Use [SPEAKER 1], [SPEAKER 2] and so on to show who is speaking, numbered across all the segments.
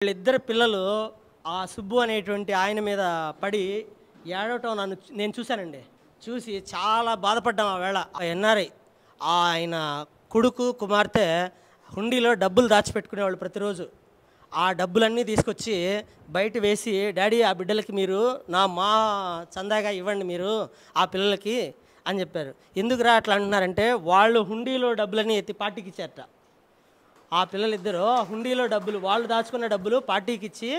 [SPEAKER 1] వీళ్ళిద్దరు పిల్లలు ఆ సుబ్బు అనేటువంటి ఆయన మీద పడి ఏడవటం నేను చూశానండి. చూసి చాలా బాధపడ్డాం. ఆ వేళ ఆ ఎన్ఆర్ఐ ఆయన కొడుకు కుమార్తె హుండీలో డబ్బులు దాచిపెట్టుకునేవాళ్ళు ప్రతిరోజు. ఆ డబ్బులన్నీ తీసుకొచ్చి బయట వేసి, డాడీ ఆ బిడ్డలకి మీరు మా చందాగా ఇవ్వండి మీరు ఆ పిల్లలకి అని చెప్పారు. ఎందుకురా అట్లా అంటున్నారంటే, వాళ్ళు హుండీలో డబ్బులన్నీ ఎత్తి పార్టీకి ఇచ్చారట. ఆ పిల్లలిద్దరూ హుండీలో డబ్బులు, వాళ్ళు దాచుకున్న డబ్బులు పార్టీకి ఇచ్చి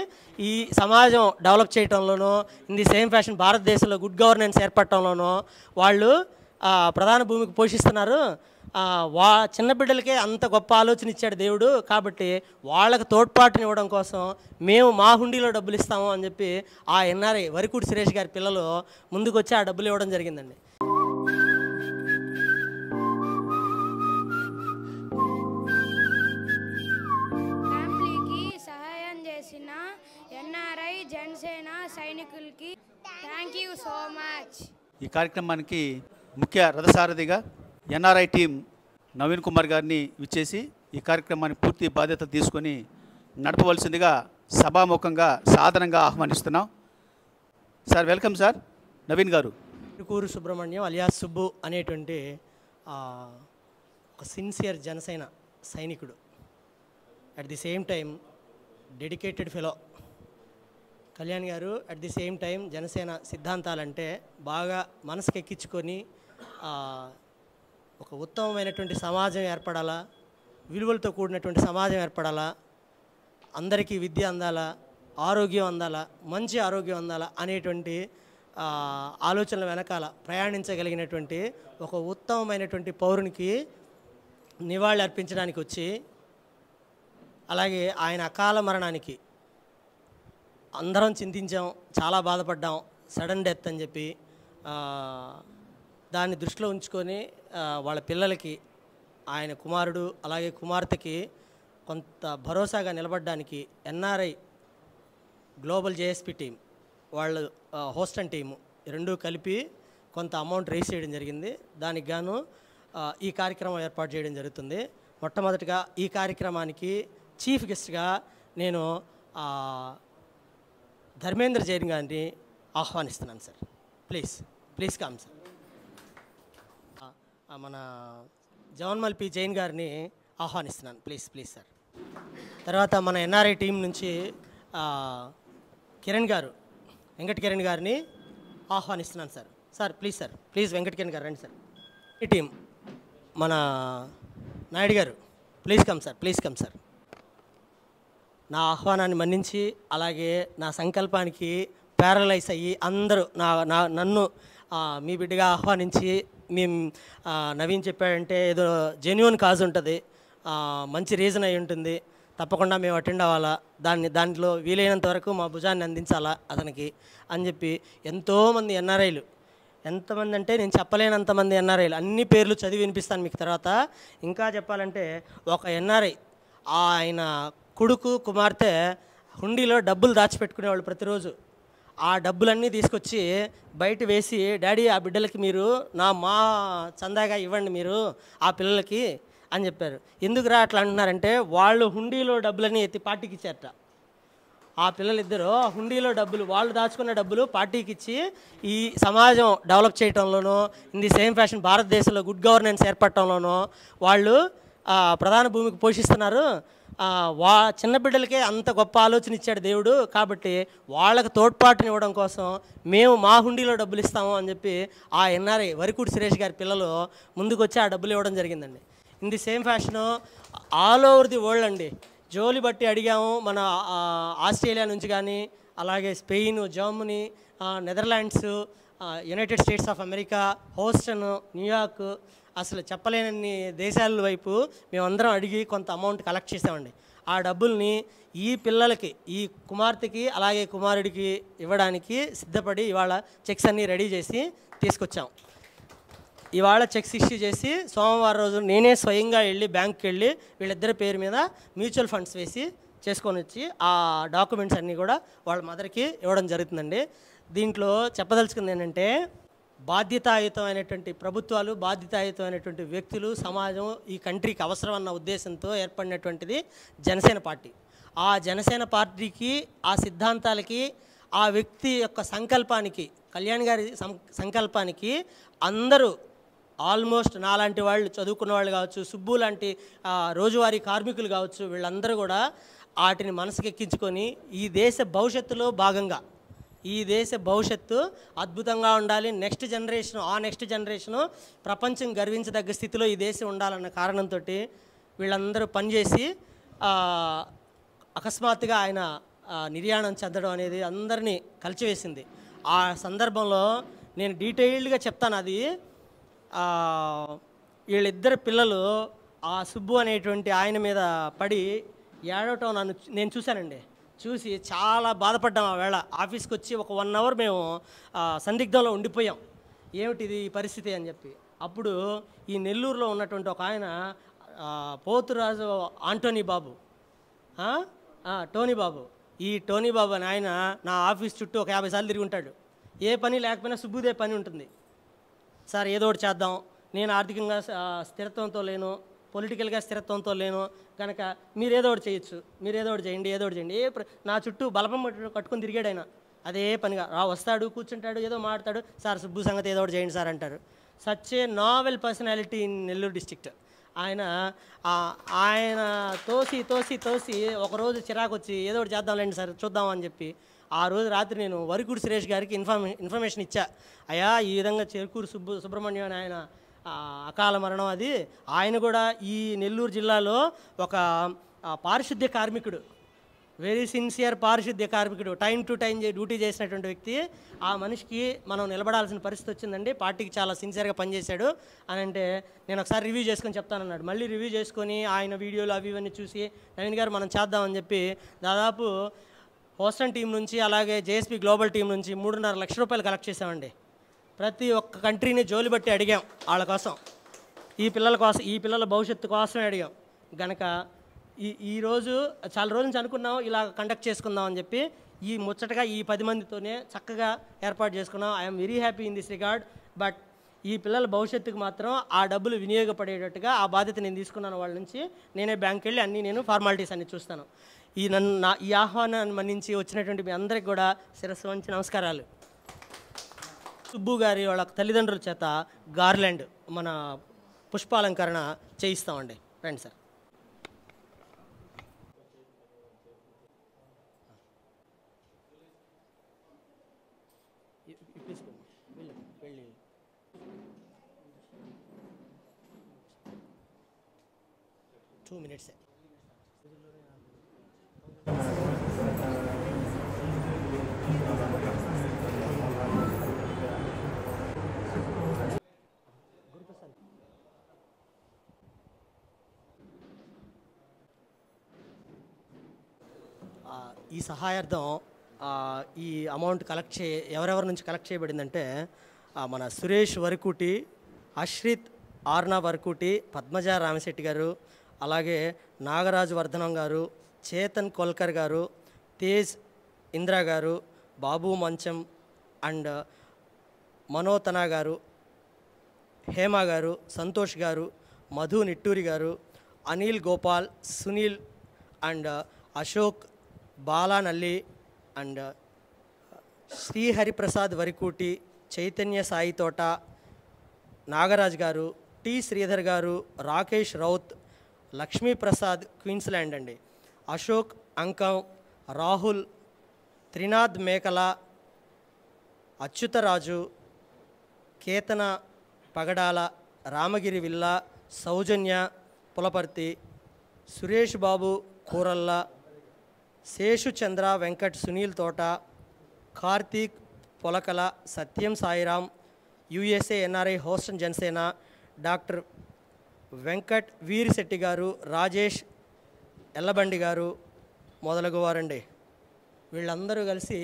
[SPEAKER 1] ఈ సమాజం డెవలప్ చేయడంలోనూ, ఇన్ ది సేమ్ ఫ్యాషన్ భారతదేశంలో గుడ్ గవర్నెన్స్ ఏర్పడటంలోనూ వాళ్ళు ప్రధాన భూమికి పోషిస్తున్నారు. చిన్న బిడ్డలకే అంత గొప్ప ఆలోచన ఇచ్చాడు దేవుడు. కాబట్టి వాళ్ళకి తోడ్పాటునివ్వడం కోసం మేము మా హుండీలో డబ్బులు ఇస్తాము అని చెప్పి ఆ ఎన్ఆర్ఐ వరికుడి సురేష్ గారి పిల్లలు ముందుకు వచ్చి ఆ డబ్బులు ఇవ్వడం జరిగిందండి.
[SPEAKER 2] ఎన్ఆర్ఐ జనసేన సైనికులకి థ్యాంక్ యూ సో మచ్.
[SPEAKER 3] ఈ కార్యక్రమానికి ముఖ్య రథసారథిగా ఎన్ఆర్ఐ టీం నవీన్ కుమార్ గారిని విచ్చేసి ఈ కార్యక్రమాన్ని పూర్తి బాధ్యత తీసుకొని నడపవలసిందిగా సభాముఖంగా సాధారణంగా ఆహ్వానిస్తున్నాం. Sir welcome sir. నవీన్ గారు.
[SPEAKER 1] కూరు సుబ్రహ్మణ్యం అలియాస్ సుబ్బు అనేటువంటి ఒక సిన్సియర్ జనసేన సైనికుడు, at the same time dedicated fellow. Kalyan garu at the same time Janasena సిద్ధాంతాలంటే బాగా మనసుకు ఎక్కించుకొని ఒక ఉత్తమమైనటువంటి సమాజం ఏర్పడాలా, విలువలతో కూడినటువంటి సమాజం ఏర్పడాలా, అందరికీ విద్య అందాలా, ఆరోగ్యం అందాలా, మంచి ఆరోగ్యం అందాలా అనేటువంటి ఆలోచనల వెనకాల ప్రయాణించగలిగినటువంటి ఒక ఉత్తమమైనటువంటి పౌరునికి నివాళి అర్పించడానికి వచ్చి, అలాగే ఆయన అకాల మరణానికి అందరం చింతించాం, చాలా బాధపడ్డాం. సడన్ డెత్ అని చెప్పి దాన్ని దృష్టిలో ఉంచుకొని వాళ్ళ పిల్లలకి, ఆయన కుమారుడు అలాగే కుమార్తెకి కొంత భరోసాగా నిలబడడానికి ఎన్ఆర్ఐ గ్లోబల్ జేఎస్పీ టీం వాళ్ళు హోస్ట్ అండ్ టీము రెండూ కలిపి కొంత అమౌంట్ రేస్ చేయడం జరిగింది. దానికి గాను ఈ కార్యక్రమం ఏర్పాటు చేయడం జరుగుతుంది. మొట్టమొదటిగా ఈ కార్యక్రమానికి చీఫ్ గెస్ట్గా నేను ధర్మేంద్ర జైన్ గారిని ఆహ్వానిస్తున్నాను సార్. Please come sir. మన జవన్మల్ పి జైన్ గారిని ఆహ్వానిస్తున్నాను. Please sir. తర్వాత మన ఎన్ఆర్ఐ టీం నుంచి వెంకట కిరణ్ గారిని ఆహ్వానిస్తున్నాను సార్. ప్లీజ్ వెంకట కిరణ్ గారు రండి సార్. ఈ టీం మన నాయుడు గారు ప్లీజ్ కమ్ సార్. నా ఆహ్వానాన్ని మన్నించి, అలాగే నా సంకల్పానికి ప్యారలైజ్ అయ్యి అందరూ నన్ను మీ బిడ్డగా ఆహ్వానించి, మేము నవీన్ చెప్పాడంటే ఏదో జెన్యూన్ కాజ్ ఉంటుంది, మంచి రీజన్ అయి ఉంటుంది, తప్పకుండా మేము అటెండ్ అవ్వాలా, దాంట్లో వీలైనంత వరకు మా భుజాన్ని అందించాలా అతనికి అని చెప్పి ఎంతోమంది ఎన్ఆర్ఐలు, ఎంతమంది అంటే నేను చెప్పలేనంతమంది ఎన్ఆర్ఐలు, అన్ని పేర్లు చదివి వినిపిస్తాను మీకు తర్వాత. ఇంకా చెప్పాలంటే ఒక ఎన్ఆర్ఐ ఆయన కొడుకు కుమార్తె హుండీలో డబ్బులు దాచిపెట్టుకునేవాళ్ళు ప్రతిరోజు. ఆ డబ్బులన్నీ తీసుకొచ్చి బయట వేసి, డాడీ ఆ బిడ్డలకి మీరు మా చందాగా ఇవ్వండి మీరు ఆ పిల్లలకి అని చెప్పారు. ఎందుకురా అట్లా అంటున్నారంటే, వాళ్ళు హుండీలో డబ్బులన్నీ ఎత్తి పార్టీకి ఇచ్చారట. ఆ పిల్లలిద్దరూ హుండీలో డబ్బులు, వాళ్ళు దాచుకున్న డబ్బులు పార్టీకి ఇచ్చి ఈ సమాజం డెవలప్ చేయడంలోనూ, ఇన్ ది సేమ్ ఫ్యాషన్ భారతదేశంలో గుడ్ గవర్నెన్స్ ఏర్పడటంలోనూ వాళ్ళు ప్రధాన భూమికి పోషిస్తున్నారు. చిన్న బిడ్డలకే అంత గొప్ప ఆలోచన ఇచ్చాడు దేవుడు. కాబట్టి వాళ్ళకి తోడ్పాటునివ్వడం కోసం మేము మా హుండీలో డబ్బులు ఇస్తాము అని చెప్పి ఆ ఎన్ఆర్ఐ వరికుడి సురేష్ గారి పిల్లలు ముందుకు వచ్చి ఆ డబ్బులు ఇవ్వడం జరిగిందండి. In the same fashion all over the world అండి. జోలి బట్టి అడిగాము, మన ఆస్ట్రేలియా నుంచి కానీ, అలాగే Spain, Germany, Netherlands, United states of America, Houston, New York, అసలు చెప్పలేనన్ని దేశాల వైపు మేమందరం అడిగి కొంత అమౌంట్ కలెక్ట్ చేసామండి. ఆ డబ్బుల్ని ఈ పిల్లలకి, ఈ కుమార్తెకి అలాగే కుమారుడికి ఇవ్వడానికి సిద్ధపడి ఇవాళ చెక్స్ అన్నీ రెడీ చేసి తీసుకొచ్చాం. ఇవాళ చెక్స్ ఇష్యూ చేసి సోమవారం రోజు నేనే స్వయంగా వెళ్ళి బ్యాంకుకి వెళ్ళి వీళ్ళిద్దరి పేరు మీద మ్యూచువల్ ఫండ్స్ వేసి చేసుకొని వచ్చి ఆ డాక్యుమెంట్స్ అన్నీ కూడా వాళ్ళ మదర్కి ఇవ్వడం జరుగుతుందండి. దీంట్లో చెప్పదలుచుకుంది ఏంటంటే, బాధ్యతాయుతమైనటువంటి ప్రభుత్వాలు, బాధ్యతాయుతమైనటువంటి వ్యక్తులు, సమాజం ఈ కంట్రీకి అవసరం అన్న ఉద్దేశంతో ఏర్పడినటువంటిది జనసేన పార్టీ. ఆ జనసేన పార్టీకి, ఆ సిద్ధాంతాలకి, ఆ వ్యక్తి యొక్క సంకల్పానికి, కళ్యాణ్ గారి సంకల్పానికి అందరూ ఆల్మోస్ట్ నాలాంటి వాళ్ళు, చదువుకున్న వాళ్ళు కావచ్చు, సుబ్బు లాంటి రోజువారీ కార్మికులు కావచ్చు, వీళ్ళందరూ కూడా వాటిని మనసుకెక్కించుకొని ఈ దేశ భవిష్యత్తులో భాగంగా, ఈ దేశ భవిష్యత్తు అద్భుతంగా ఉండాలి, నెక్స్ట్ జనరేషను ప్రపంచం గర్వించదగ్గ స్థితిలో ఈ దేశం ఉండాలన్న కారణంతో వీళ్ళందరూ పనిచేసి అకస్మాత్తుగా ఆయన నిర్యాణం చెందడం అనేది అందరినీ కలిచివేసింది. ఆ సందర్భంలో నేను డీటెయిల్డ్గా చెప్తాను. అది వీళ్ళిద్దరు పిల్లలు ఆ సుబ్బు అనేటువంటి ఆయన మీద పడి ఏడవటం నేను చూశానండి. చూసి చాలా బాధపడ్డాం. ఆ వేళ ఆఫీస్కి వచ్చి ఒక 1 అవర్ మేము సందిగ్ధంలో ఉండిపోయాం, ఏమిటిది ఈ పరిస్థితి అని చెప్పి. అప్పుడు ఈ నెల్లూరులో ఉన్నటువంటి ఒక ఆయన పోతురాజు టోనీ బాబు, ఈ టోనీ బాబు అని ఆయన నా ఆఫీస్ చుట్టూ ఒక 50 సార్లు తిరిగి ఉంటాడు. ఏ పని లేకపోయినా సుబ్బుదే పని ఉంటుంది. సార్ ఏదో ఒకటి చేద్దాం, నేను ఆర్థికంగా స్థిరత్వంతో లేను, పొలిటికల్గా స్థిరత్వంతో లేను కనుక మీరు ఏదో ఒకటి చేయొచ్చు, మీరు ఏదో ఒకటి చేయండి, ఏదో ఒకటి చేయండి. నా చుట్టూ బలపం కట్టుకొని తిరిగాడు ఆయన. అదే పనిగా వస్తాడు, కూర్చుంటాడు, ఏదో మాట్లాడతాడు, సార్ సుబ్బు సంగతి ఏదో ఒకటి చేయండి సార్ అంటారు. Such a novel personality in Nellore district. ఆయన తోసి ఒకరోజు చిరాకు వచ్చి ఏదో ఒకటి చేద్దాంలేండి సార్ చూద్దాం అని చెప్పి ఆ రోజు రాత్రి నేను వరికూరు సురేష్ గారికి ఇన్ఫర్మేషన్ ఇచ్చా. అయ్యా ఈ విధంగా చెరుకూరు సుబ్రహ్మణ్యం అని ఆయన అకాల మరణం, అది ఆయన కూడా ఈ నెల్లూరు జిల్లాలో ఒక పారిశుద్ధ్య కార్మికుడు, వెరీ సిన్సియర్ పారిశుద్ధ్య కార్మికుడు, టైం టు టైం డ్యూటీ చేసినటువంటి వ్యక్తి. ఆ మనిషికి మనం నిలబడాల్సిన పరిస్థితి వచ్చిందండి, పార్టీకి చాలా సిన్సియర్గా పనిచేశాడు అని అంటే నేను ఒకసారి రివ్యూ చేసుకొని చెప్తానన్నాడు. మళ్ళీ రివ్యూ చేసుకొని ఆయన వీడియోలు అవి ఇవన్నీ చూసి నవీన్ గారు మనం చేద్దామని చెప్పి దాదాపు హోస్టన్ టీం నుంచి అలాగే జేఎస్పీ గ్లోబల్ టీం నుంచి 3.5 లక్షల రూపాయలు కలెక్ట్ చేసామండి. ప్రతి ఒక్క కంట్రీని జోలి బట్టి అడిగాం వాళ్ళ కోసం, ఈ పిల్లల భవిష్యత్తు కోసమే అడిగాం గనక ఈరోజు చాలా రోజు నుంచి అనుకున్నాం ఇలా కండక్ట్ చేసుకుందాం అని చెప్పి ఈ ముచ్చటగా ఈ 10 మందితోనే చక్కగా ఏర్పాటు చేసుకున్నాం. I'm very happy in this regard. But ఈ పిల్లల భవిష్యత్తుకు మాత్రం ఆ డబ్బులు వినియోగపడేటట్టుగా ఆ బాధ్యత నేను తీసుకున్నాను. వాళ్ళ నుంచి నేనే బ్యాంక్కి వెళ్ళి నేను ఫార్మాలిటీస్ అన్ని చూస్తాను. ఈ ఆహ్వానాన్ని మన్నించి వచ్చినటువంటి మీ అందరికి కూడా శిరస్సు వంచి నమస్కారాలు. సుబ్బు గారి వాళ్ళ తల్లిదండ్రుల చేత గార్లాండ్ మన పుష్పాలంకరణ చేయిస్తామండి. రండి సార్. వెళ్ళి 2 minutes. ఈ సహాయార్థం ఈ అమౌంట్ ఎవరెవరి నుంచి కలెక్ట్ చేయబడిందంటే మన సురేష్ వరకుటి, అశ్రిత్ ఆర్నా వరకుటి, పద్మజ రామశెట్టి గారు, అలాగే నాగరాజు వర్ధనం గారు, చేతన్ కోల్కర్ గారు, తేజ్ ఇంద్రా గారు, బాబు మంచం అండ్ మనోతనా గారు, హేమ గారు, సంతోష్ గారు, మధు నిట్టూరి గారు, అనిల్ గోపాల్, సునీల్ అండ్ అశోక్, బాలానల్లి అండ్ శ్రీహరిప్రసాద్ వరికూటి, చైతన్య సాయి తోట, నాగరాజ్ గారు, టి శ్రీధర్ గారు, రాకేష్ రౌత్, లక్ష్మీప్రసాద్ క్వీన్స్లాండ్ అండి, అశోక్ అంకం, Rahul, Trinath Mekala, Achyutaraju, Ketana Pagadala, Ramagiri Villa, Soujanya Pulaparthi, Suresh Babu Kooralla, Seshu Chandra Venkat, Sunil Thota, Karthik Polakala, Satyam Sairam, USA NRI Houston Janasena, doctor Venkat Veerisetti garu, Rajesh ఎల్లబండి గారు మొదలగు వారండి. వీళ్ళందరూ కలిసి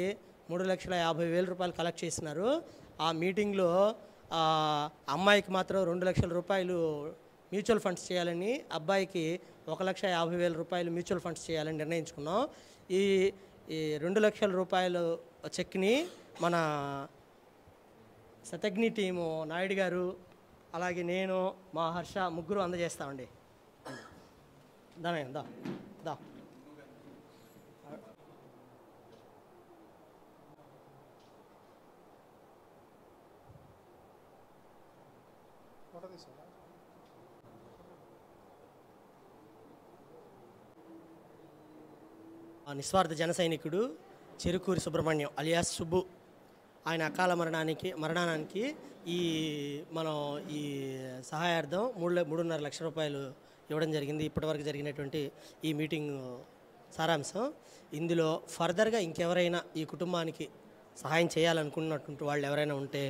[SPEAKER 1] 3,50,000 రూపాయలు కలెక్ట్ చేసినారు. ఆ మీటింగ్లో అమ్మాయికి మాత్రం 2 లక్షల రూపాయలు మ్యూచువల్ ఫండ్స్ చేయాలని, అబ్బాయికి 1,50,000 రూపాయలు మ్యూచువల్ ఫండ్స్ చేయాలని నిర్ణయించుకున్నాం. ఈ 2 లక్షల రూపాయలు చెక్ని మన శతజ్ఞి టీము నాయుడు గారు అలాగే నేను మా హర్ష ముగ్గురు అందజేస్తామండి. దా నిస్వార్థ జన సైనికుడు చెరుకూరి సుబ్రహ్మణ్యం అలియాస్ సుబ్బు ఆయన అకాల మరణానికి మనం ఈ సహాయార్థం 3.5 లక్షల రూపాయలు ఇవ్వడం జరిగింది. ఇప్పటివరకు జరిగినటువంటి ఈ మీటింగ్ సారాంశం. ఇందులో ఫర్దర్గా ఇంకెవరైనా ఈ కుటుంబానికి సహాయం చేయాలనుకున్నటువంటి వాళ్ళు ఎవరైనా ఉంటే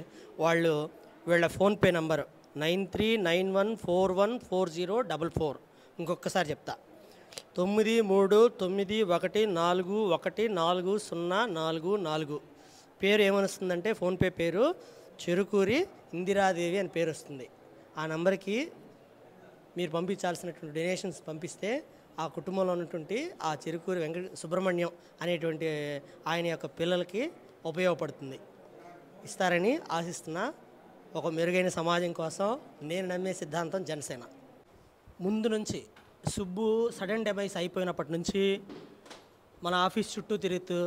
[SPEAKER 1] వీళ్ళ ఫోన్పే నంబర్ 9391414044. ఇంకొకసారి చెప్తా, 9391414044. పేరు ఏమొస్తుందంటే ఫోన్పే పేరు చెరుకూరి ఇందిరాదేవి అని పేరు వస్తుంది. ఆ నంబర్కి మీరు పంపించాల్సినటువంటి డొనేషన్స్ పంపిస్తే ఆ కుటుంబంలో ఉన్నటువంటి ఆ చెరుకూరి సుబ్రహ్మణ్యం అనేటువంటి ఆయన యొక్క పిల్లలకి ఉపయోగపడుతుంది. ఇస్తారని ఆశిస్తున్నా. ఒక మెరుగైన సమాజం కోసం నేను నమ్మే సిద్ధాంతం జనసేన. ముందు నుంచి సుబ్బు సడన్ డెమైస్ అయిపోయినప్పటి నుంచి మన ఆఫీస్ చుట్టూ తిరుగుతూ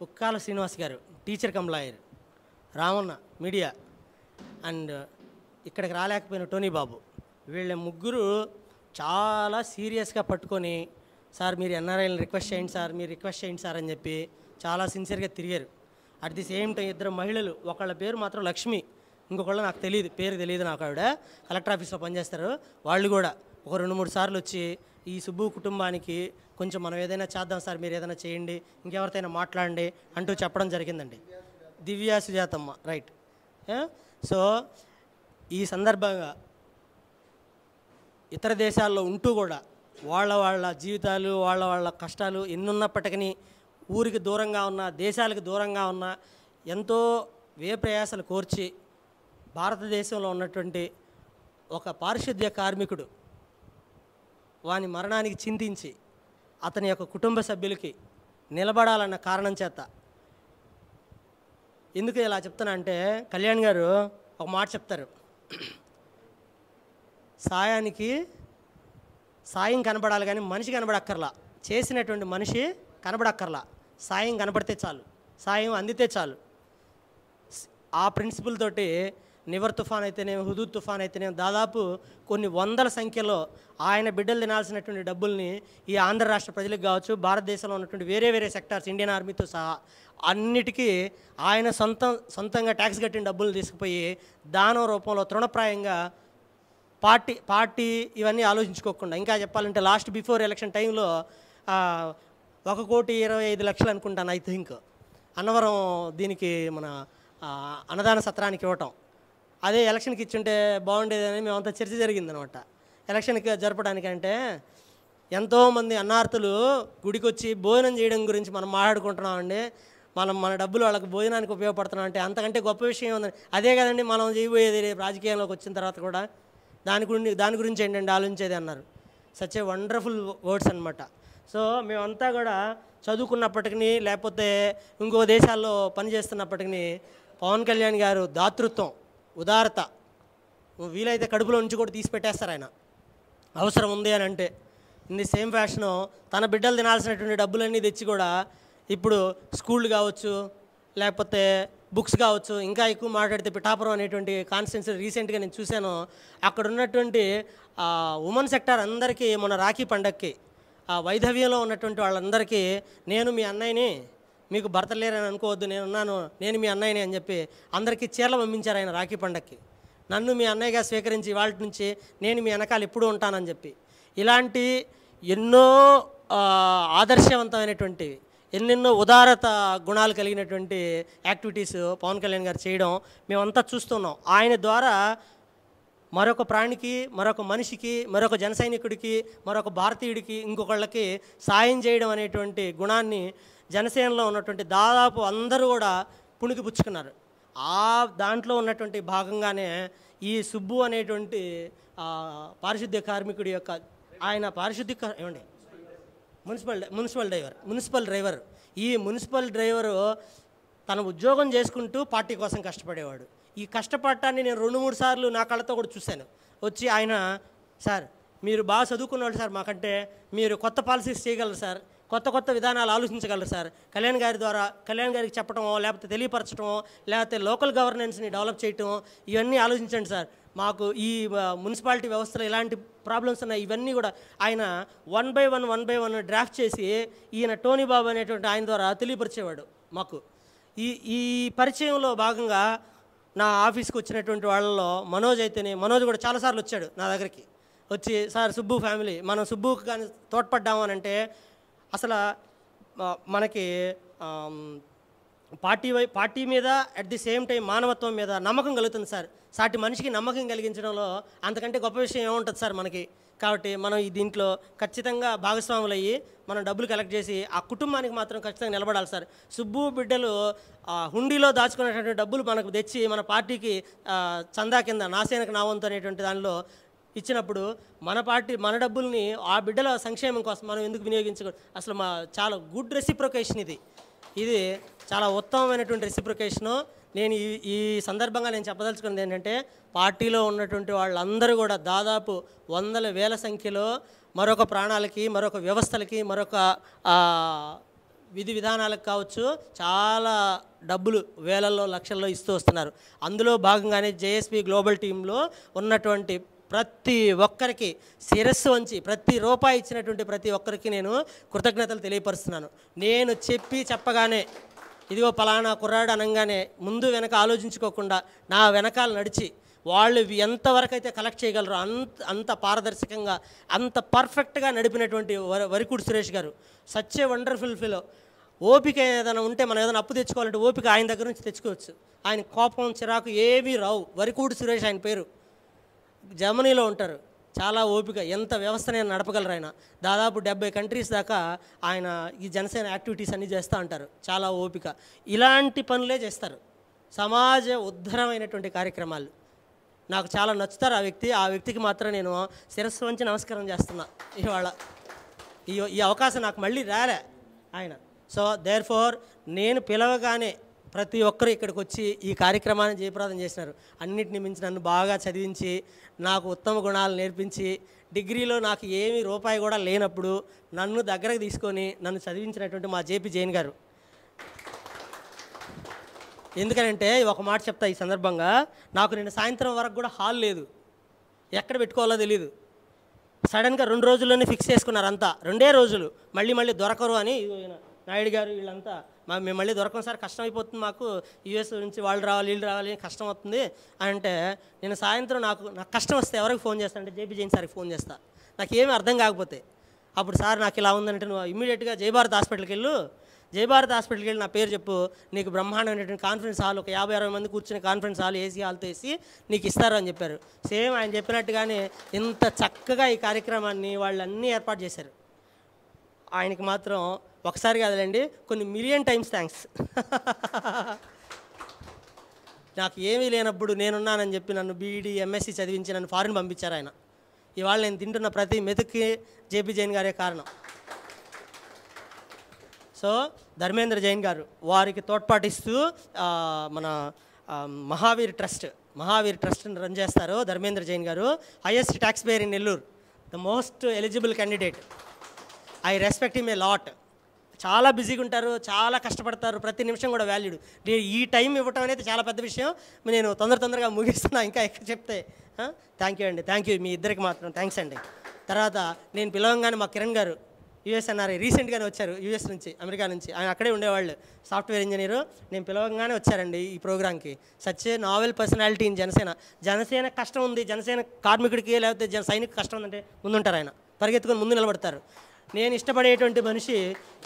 [SPEAKER 1] ఉక్కాల శ్రీనివాస్ గారు teacher come lawyer, Ramanna media, and ఇక్కడికి రాలేకపోయిన టోనీ బాబు, వీళ్ళ ముగ్గురు చాలా సీరియస్గా పట్టుకొని సార్ మీరు ఎన్ఆర్ఐని రిక్వెస్ట్ చేయండి సార్ అని చెప్పి చాలా సిన్సియర్గా తిరిగారు. అట్ ది సేమ్ టైం ఇద్దరు మహిళలు, ఒకళ్ళ పేరు మాత్రం లక్ష్మి, ఇంకొకళ్ళు నాకు పేరు తెలియదు నాకు, ఆవిడ కలెక్టర్ ఆఫీస్లో పనిచేస్తారు. వాళ్ళు కూడా ఒక 2-3 సార్లు వచ్చి ఈ సుబ్బు కుటుంబానికి కొంచెం మనం ఏదైనా చేద్దాం సార్, మీరు ఏదైనా చేయండి, ఇంకెవరితోనైనా మాట్లాడండి అంటూ చెప్పడం జరిగిందండి. దివ్యా సుజాతమ్మ, రైట్. సో ఈ సందర్భంగా ఇతర దేశాల్లో ఉంటూ కూడా వాళ్ళ జీవితాలు వాళ్ళ కష్టాలు ఎన్నున్నప్పటికీ ఊరికి దూరంగా ఉన్న, దేశాలకు దూరంగా ఉన్న ఎంతో వ్యయప్రయాసాలు కోర్చి భారతదేశంలో ఉన్నటువంటి ఒక పారిశుద్ధ్య కార్మికుడు వాని మరణానికి చింతించి అతని యొక్క కుటుంబ సభ్యులకి నిలబడాలన్న కారణం చేత. ఎందుకు ఇలా చెప్తున్నా అంటే కళ్యాణ్ గారు ఒక మాట చెప్తారు, సాయం కనబడాలి కానీ మనిషి కనబడక్కర్లా, చేసినటువంటి మనిషి కనబడక్కర్లా, సాయం కనబడితే చాలు, సాయం అందితే చాలు. ఆ ప్రిన్సిపల్ తోటి నివర్ తుఫాన్ అయితేనేమి, హుదూద్ తుఫాన్ అయితేనేమి దాదాపు కొన్ని వందల సంఖ్యలో ఆయన బిడ్డలు తినాల్సినటువంటి డబ్బుల్ని ఈ ఆంధ్ర రాష్ట్ర ప్రజలకు కావచ్చు, భారతదేశంలో ఉన్నటువంటి వేరే సెక్టార్స్, ఇండియన్ ఆర్మీతో సహా అన్నిటికీ ఆయన సొంతంగా ట్యాక్స్ కట్టిన డబ్బులు తీసుకుపోయి దానం రూపంలో తృణప్రాయంగా పార్టీ ఇవన్నీ ఆలోచించుకోకుండా, ఇంకా చెప్పాలంటే లాస్ట్ బిఫోర్ ఎలక్షన్ టైంలో 1,25,00,000 అనుకుంటాను ఐ థింక్ అన్నవరం దీనికి మన అన్నదాన సత్రానికి ఇవ్వటం. అదే ఎలక్షన్కి ఇచ్చుంటే బాగుండేదని మేమంతా చర్చ జరిగిందనమాట. ఎలక్షన్కి జరపడానికంటే ఎంతోమంది అన్నార్థులు గుడికి వచ్చి భోజనం చేయడం గురించి మనం మాట్లాడుకుంటున్నామండి, మన డబ్బులు వాళ్ళకి భోజనానికి ఉపయోగపడుతున్నాం అంటే అంతకంటే గొప్ప విషయం ఉందని. అదే కదండి మనం చేయబోయేది రాజకీయంలోకి వచ్చిన తర్వాత కూడా దాని గురించి ఏంటంటే ఆలోచించేది అన్నారు. సచ్ ఏ వండర్ఫుల్ వర్డ్స్ అనమాట. సో మేమంతా కూడా చదువుకున్నప్పటికీ లేకపోతే ఇంకో దేశాల్లో పనిచేస్తున్నప్పటికీ పవన్ కళ్యాణ్ గారు దాతృత్వం, ఉదారత వీలైతే కడుపులో నుంచి కూడా తీసి పెట్టేస్తారు ఆయన, అవసరం ఉంది అని అంటే. ఇన్ ది సేమ్ ఫ్యాషను తన బిడ్డలు తినాల్సినటువంటి డబ్బులన్నీ తెచ్చి కూడా ఇప్పుడు స్కూళ్ళు కావచ్చు, లేకపోతే బుక్స్ కావచ్చు, ఇంకా ఎక్కువ మాట్లాడితే పిఠాపురం అనేటువంటి కాన్స్టిట్యున్సీ రీసెంట్గా నేను చూశాను. అక్కడ ఉన్నటువంటి ఉమెన్ సెక్టార్ అందరికీ మన రాఖీ పండగకి వైధవ్యంలో ఉన్నటువంటి వాళ్ళందరికీ నేను మీ అన్నయ్యని, మీకు భర్త లేరని అనుకోవద్దు, నేను మీ అన్నయ్యని అని చెప్పి అందరికీ చీరలు పంపించారు ఆయన రాఖీ పండగకి. నన్ను మీ అన్నయ్యగా స్వీకరించి వాళ్ళ నుంచి నేను మీ వెనకాల ఎప్పుడూ ఉంటానని చెప్పి ఇలాంటి ఎన్నో ఆదర్శవంతమైనటువంటివి, ఎన్నెన్నో ఉదారత గుణాలు కలిగినటువంటి యాక్టివిటీస్ పవన్ కళ్యాణ్ గారు చేయడం మేమంతా చూస్తున్నాం. ఆయన ద్వారా మరొక ప్రాణికి, మరొక మనిషికి, మరొక జన సైనికుడికి, మరొక భారతీయుడికి, ఇంకొకళ్ళకి సాయం చేయడం అనేటువంటి గుణాన్ని జనసేనలో ఉన్నటువంటి దాదాపు అందరూ కూడా పుణికిపుచ్చుకున్నారు. దాంట్లో ఉన్నటువంటి భాగంగానే ఈ సుబ్బు అనేటువంటి పారిశుద్ధ్య కార్మికుడి యొక్క ఆయన ఏమండి మున్సిపల్ డ్రైవర్ ఈ మున్సిపల్ డ్రైవరు తన ఉద్యోగం చేసుకుంటూ పార్టీ కోసం కష్టపడేవాడు. ఈ కష్టపడటాన్ని నేను 2-3 సార్లు నా కళ్ళతో కూడా చూశాను. వచ్చి ఆయన, సార్ మీరు బాగా చదువుకున్న వాళ్ళు సార్, మాకంటే మీరు కొత్త పాలసీస్ చేయగలరు సార్, కొత్త విధానాలు ఆలోచించగలరు సార్, కళ్యాణ్ గారికి చెప్పడమో లేకపోతే తెలియపరచడమో లేకపోతే లోకల్ గవర్నెన్స్ని డెవలప్ చేయటమో ఇవన్నీ ఆలోచించండి సార్, మాకు ఈ మున్సిపాలిటీ వ్యవస్థలో ఎలాంటి ప్రాబ్లమ్స్ ఉన్నాయి ఇవన్నీ కూడా ఆయన 1 బై 1 డ్రాఫ్ట్ చేసి ఈయన టోనీ బాబు అనేటువంటి ఆయన ద్వారా తెలియపరిచేవాడు మాకు. ఈ పరిచయంలో భాగంగా నా ఆఫీస్కి వచ్చినటువంటి వాళ్ళలో మనోజ్ కూడా చాలాసార్లు వచ్చాడు నా దగ్గరికి. వచ్చి సార్ సుబ్బు ఫ్యామిలీ, మనం సుబ్బుకి కానీ తోడ్పడ్డాము అని అంటే అసలు మనకి పార్టీ మీద అట్ ది సేమ్ టైం మానవత్వం మీద నమ్మకం కలుగుతుంది సార్. సాటి మనిషికి నమ్మకం కలిగించడంలో అంతకంటే గొప్ప విషయం ఏముంటుంది సార్ మనకి. కాబట్టి మనం ఈ దీంట్లో ఖచ్చితంగా భాగస్వాములు అయ్యి మనం డబ్బులు కలెక్ట్ చేసి ఆ కుటుంబానికి మాత్రం ఖచ్చితంగా నిలబడాలి సార్. సుబ్బు బిడ్డలు హుండీలో దాచుకునేటువంటి డబ్బులు మనకు తెచ్చి మన పార్టీకి చందా కింద నాసేనకు నా వంతు అనేటువంటి దానిలో ఇచ్చినప్పుడు మన డబ్బుల్ని ఆ బిడ్డల సంక్షేమం కోసం మనం ఎందుకు వినియోగించకూడదు. అసలు చాలా గుడ్ రెసిప్రొకేషన్ ఇది చాలా ఉత్తమమైనటువంటి రెసిప్రొకేషను. నేను ఈ సందర్భంగా నేను చెప్పదలుచుకున్నది ఏంటంటే పార్టీలో ఉన్నటువంటి వాళ్ళందరూ కూడా దాదాపు వందల వేల సంఖ్యలో మరొక ప్రాణాలకి, మరొక వ్యవస్థలకి, మరొక విధి విధానాలకు కావచ్చు చాలా డబ్బులు వేలల్లో లక్షల్లో ఇస్తూ వస్తున్నారు. అందులో భాగంగానే జేఎస్పీ గ్లోబల్ టీంలో ఉన్నటువంటి ప్రతి ఒక్కరికి శిరస్సు వంచి ప్రతి రూపాయి ఇచ్చినటువంటి ప్రతి ఒక్కరికి నేను కృతజ్ఞతలు తెలియపరుస్తున్నాను. నేను చెప్పగానే ఇదిగో పలానా కుర్రాడు అనగానే ముందు వెనక ఆలోచించుకోకుండా నా వెనకాల నడిచి వాళ్ళు ఎంతవరకు అయితే కలెక్ట్ చేయగలరో అంత పారదర్శకంగా అంత పర్ఫెక్ట్గా నడిపినటువంటి వరికుడు సురేష్ గారు సచ్ ఏ వండర్ఫుల్ ఫెలో. ఓపిక ఏదైనా ఉంటే మనం ఏదైనా అప్పు తెచ్చుకోవాలంటే ఓపిక ఆయన దగ్గర నుంచి తెచ్చుకోవచ్చు. ఆయన కోపం చిరాకు ఏమీ రావు. వరికుడు సురేష్ ఆయన పేరు. జర్మనీలో ఉంటారు. చాలా ఓపిక, ఎంత వ్యవస్థనైనా నడపగలరు ఆయన. దాదాపు 70 కంట్రీస్ దాకా ఆయన ఈ జనసేన యాక్టివిటీస్ అన్నీ చేస్తూ ఉంటారు. చాలా ఓపిక, ఇలాంటి పనులే చేస్తారు. సమాజ ఉద్ధరమైనటువంటి కార్యక్రమాలు నాకు చాలా నచ్చుతారు. ఆ వ్యక్తికి మాత్రం నేను శిరస్సు వంచి నమస్కారం చేస్తున్నా. ఇవాళ ఈ అవకాశం నాకు మళ్ళీ రాలే ఆయన. సో దేర్ఫోర్ నేను పిలవగానే ప్రతి ఒక్కరు ఇక్కడికి వచ్చి ఈ కార్యక్రమాన్ని జయప్రదం చేసినారు. అన్నిటిని మించి నన్ను బాగా చదివించి నాకు ఉత్తమ గుణాలు నేర్పించి డిగ్రీలో నాకు ఏమీ రూపాయి కూడా లేనప్పుడు నన్ను దగ్గరకు తీసుకొని నన్ను చదివించినటువంటి మా జేపీ జైన్ గారు. ఎందుకనంటే ఒక మాట చెప్తా ఈ సందర్భంగా, నాకు నిన్న సాయంత్రం వరకు కూడా హాల్ లేదు, ఎక్కడ పెట్టుకోవాలో తెలీదు. సడన్గా 2 రోజుల్లోనే ఫిక్స్ చేసుకున్నారు అంతా. 2 రోజులు మళ్ళీ దొరకరు అని నాయుడు గారు వీళ్ళంతా మేము మళ్ళీ దొరకం సార్, కష్టం అయిపోతుంది మాకు, యూఎస్ నుంచి వాళ్ళు రావాలి వీళ్ళు రావాలి కష్టం అవుతుంది అంటే నేను సాయంత్రం నాకు కష్టం వస్తే ఎవరికి ఫోన్ చేస్తాను అంటే జేపీ జైన్ సార్కి ఫోన్ చేస్తా. నాకు ఏమీ అర్థం కాకపోతే అప్పుడు సార్ నాకు ఇలా ఉందంటే నువ్వు ఇమ్మీడియట్గా జయభారత్ హాస్పిటల్కి వెళ్ళి నా పేరు చెప్పు, నీకు బ్రహ్మాండమైనటువంటి కాన్ఫరెన్స్ హాల్ ఒక 50-60 మంది కూర్చునే కాన్ఫరెన్స్ హాల్ ఏసీ హాల్తో వేసి నీకు ఇస్తారు అని చెప్పారు. సేమ్ ఆయన చెప్పినట్టుగానే ఇంత చక్కగా ఈ కార్యక్రమాన్ని వాళ్ళు అన్నీ ఏర్పాటు చేశారు. ఆయనకి మాత్రం ఒకసారి కాదులేండి కొన్ని మిలియన్ టైమ్స్ థ్యాంక్స్. నాకు ఏమీ లేనప్పుడు నేనున్నానని చెప్పి నన్ను బీఈడీ ఎంఎస్సీ చదివించి నన్ను ఫారిన్ పంపించారు ఆయన. ఇవాళ నేను తింటున్న ప్రతి మెతుక్కి జేపీ జైన్ గారే కారణం. సో ధర్మేంద్ర జైన్ గారు వారికి తోడ్పాటిస్తూ మన మహావీర్ ట్రస్ట్ని రన్ చేస్తారు. ధర్మేంద్ర జైన్ గారు highest tax payer in Nellore, the most eligible candidate. I respect him a lot. చాలా బిజీగా ఉంటారు, చాలా కష్టపడతారు, ప్రతి నిమిషం కూడా వాల్యూడ్. ఈ టైం ఇవ్వటం అనేది చాలా పెద్ద విషయం. నేను తొందరగా ముగిస్తున్నా, ఇంకా ఎక్కువ చెప్తే. థ్యాంక్ యూ అండి, థ్యాంక్ యూ మీ ఇద్దరికి మాత్రం థ్యాంక్స్ అండి. తర్వాత నేను పిలవంగానే మా కిరణ్ గారు యుఎస్ఎన్ఆర్ఐ రీసెంట్గానే వచ్చారు, యుఎస్ నుంచి, అమెరికా నుంచి. ఆయన అక్కడే ఉండేవాళ్ళు, సాఫ్ట్వేర్ ఇంజనీరు. నేను పిలవంగానే వచ్చారండి ఈ ప్రోగ్రామ్కి. Such a novel personality in Janasena కష్టం ఉంది, జనసేన కార్మికుడికి లేకపోతే సైనిక కష్టం ఉందంటే ముందుంటారు ఆయన, పరిగెత్తుకొని ముందు నిలబడతారు. నేను ఇష్టపడేటువంటి మనిషి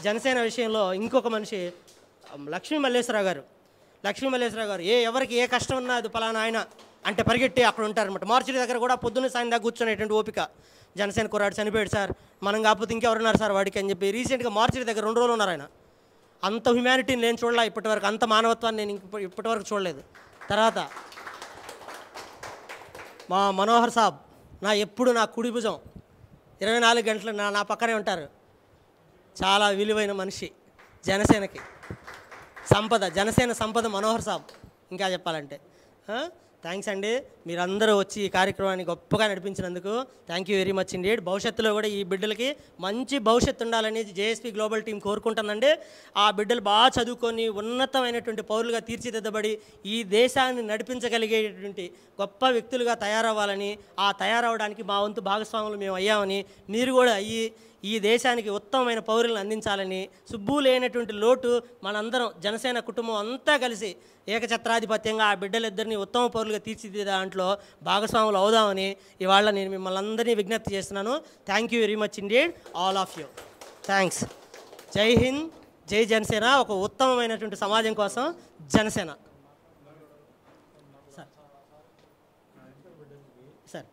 [SPEAKER 1] జనసేన విషయంలో ఇంకొక మనిషి లక్ష్మీ మల్లేశ్వరరావు గారు. ఎవరికి ఏ కష్టం ఉన్నా అది పలానా ఆయన అంటే పరిగెట్టి అక్కడ ఉంటారనమాట. మార్చి దగ్గర కూడా పొద్దున్న సాయం దాకా కూర్చునేటువంటి ఓపిక. జనసేన కుర్రాడు చనిపోయాడు సార్, మనం కాకపోతే ఇంకెవరున్నారు సార్ వాడికి అని చెప్పి రీసెంట్గా మార్చి దగ్గర 2 రోజులు ఉన్నారు ఆయన. అంత హ్యుమానిటీని నేను చూడలే ఇప్పటివరకు, అంత మానవత్వాన్ని నేను ఇప్పటివరకు చూడలేదు. తర్వాత మా మనోహర్ సాబ్ ఎప్పుడు నా కుడి భుజం, 24 గంటలు నా పక్కనే ఉంటారు. చాలా విలువైన మనిషి, జనసేనకి సంపద, జనసేన సంపద మనోహర్ సాబ్. ఇంకా చెప్పాలంటే థ్యాంక్స్ అండి. మీరందరూ వచ్చి ఈ కార్యక్రమాన్ని గొప్పగా నడిపించినందుకు thank you very much indeed. భవిష్యత్తులో కూడా ఈ బిడ్డలకి మంచి భవిష్యత్తు ఉండాలని జేఎస్పీ గ్లోబల్ టీం కోరుకుంటుందండి. ఆ బిడ్డలు బాగా చదువుకొని ఉన్నతమైనటువంటి పౌరులుగా తీర్చిదిద్దబడి ఈ దేశాన్ని నడిపించగలిగేటువంటి గొప్ప వ్యక్తులుగా తయారవ్వాలని, ఆ తయారవడానికి మా వంతు భాగస్వాములు మేము అయ్యామని, మీరు కూడా అయ్యి ఈ దేశానికి ఉత్తమమైన పౌరులను అందించాలని, సుబ్బు లేనటువంటి లోటు మనందరం జనసేన కుటుంబం అంతా కలిసి ఏకఛత్రాధిపత్యంగా ఆ బిడ్డలిద్దరిని ఉత్తమ పౌరులుగా తీర్చిదిద్దే దాంట్లో భాగస్వాములు అవుదామని ఇవాళ నేను మిమ్మల్ని అందరినీ విజ్ఞప్తి చేస్తున్నాను. Thank you very much indeed all of you. Thanks. జై హింద్, జై జనసేన. ఒక ఉత్తమమైనటువంటి సమాజం కోసం Janasena. Sir sir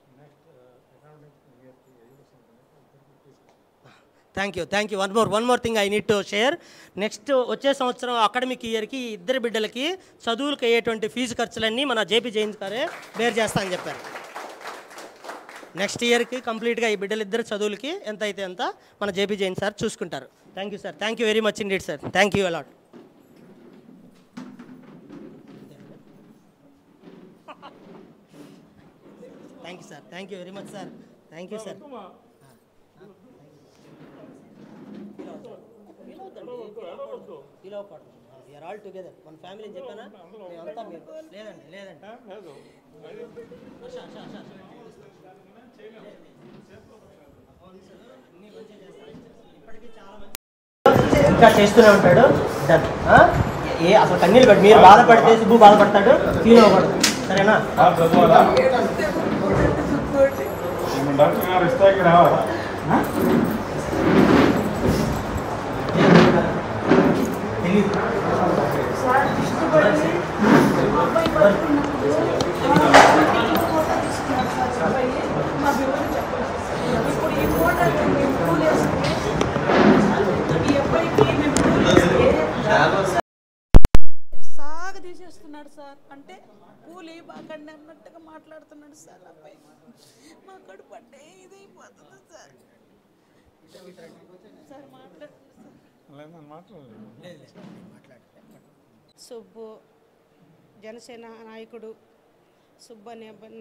[SPEAKER 1] thank you. One more thing I need to share. Next వచ్చే సంవత్సరం అకాడమిక్ ఇయర్కి ఇద్దరు బిడ్డలకి చదువులకు అయ్యేటువంటి ఫీజు ఖర్చులన్నీ మన జేపీ జైన్ గారే బేర్ చేస్తా అని చెప్పారు. నెక్స్ట్ ఇయర్కి కంప్లీట్గా ఈ బిడ్డలిద్దరు చదువులకి ఎంత అయితే అంత మన జేపీ జైన్ సార్ చూసుకుంటారు. Thank you sir. Thank you very much indeed sir. Thank you a lot. Thank you sir. Thank you very much sir. Thank you sir. We're all together మన ఫ్యామిలీ అని చెప్పానా మేమంతా. లేదండి ఇప్పటికీ చాలా మంది ఇంకా చేస్తూనే ఉంటాడు. అసలు కన్నీళ్ళు పెట్టి మీరు బాధపడితే సుబ్బు బాధపడతాడు, ఫీల్ అవ్వకూడదు. సరేనా?
[SPEAKER 4] సాగ తీసేస్తున్నాడు సార్. అంటే కూలి బాగండి అన్నట్టుగా మాట్లాడుతున్నాడు సార్. అబ్బాయి మా కడుపు అంటే ఇది అయిపోతుంది సార్. సార్ మాట్లాడండి సార్.
[SPEAKER 5] సుబ్బు జనసేన నాయకుడు సుబ్బు అనే అబ్బాయి